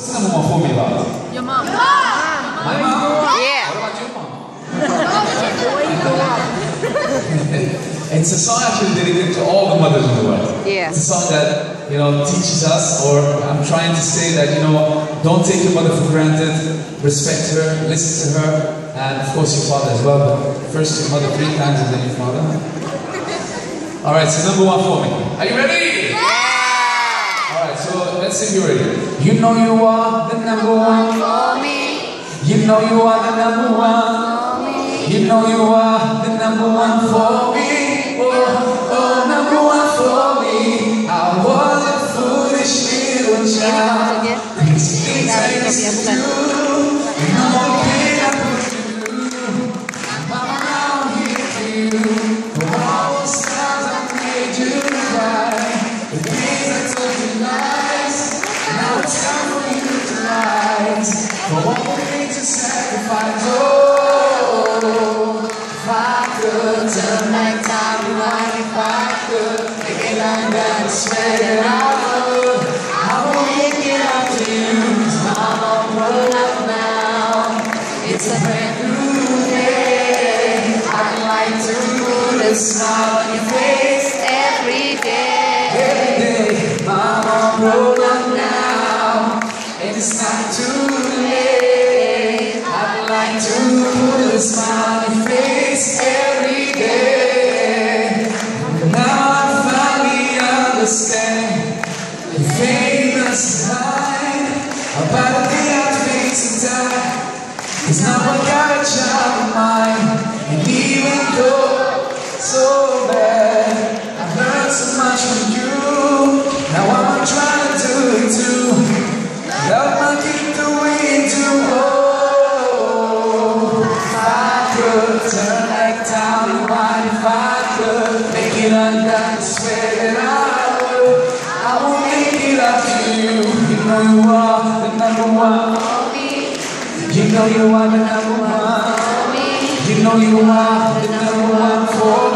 What's number one for me about? Your mom. My mom? Yeah. What about your mom? It's a song actually dedicated to all the mothers in the world. Yeah. It's a song that, you know, teaches us, or I'm trying to say that, you know, don't take your mother for granted, respect her, listen to her, and of course your father as well, but first your mother 3 times and then your father. Alright, so number one for me. Are you ready? Yeah! Alright, so let's see if you're ready. You know you are the number one For me. You know you are the number one. For me. You know you are the number one for me. Oh, number one for me. I was a foolish little child. These things I used to do, and all the pain I put through. I'm around here for you. For all the times I made you cry, the days I told you lies. Now it's time for you to rise. For all the things you sacrificed. Oh, if I could turn back time, rewind if I could make it longer and swear that I would. I will make it up to you, 'cause I'm all grown up now. It's a brand new day. I'd like to put a smile on your face every day. Every day, I'm all grown up now, and it's not too late. I'd like to put a smile on your face every day. Now I finally understand the famous line about a day I face and die. 'Cause now I got a child of mine, and even though it's so bad, I learned so much from you. Now I'm trying to do it too. Love my kid the way you do. Oh, if I could turn back time, rewind if I could make it undone, swear that I would. I will make it up to you. You know you are the number one. You know you are the number one. You know you are the number one for me.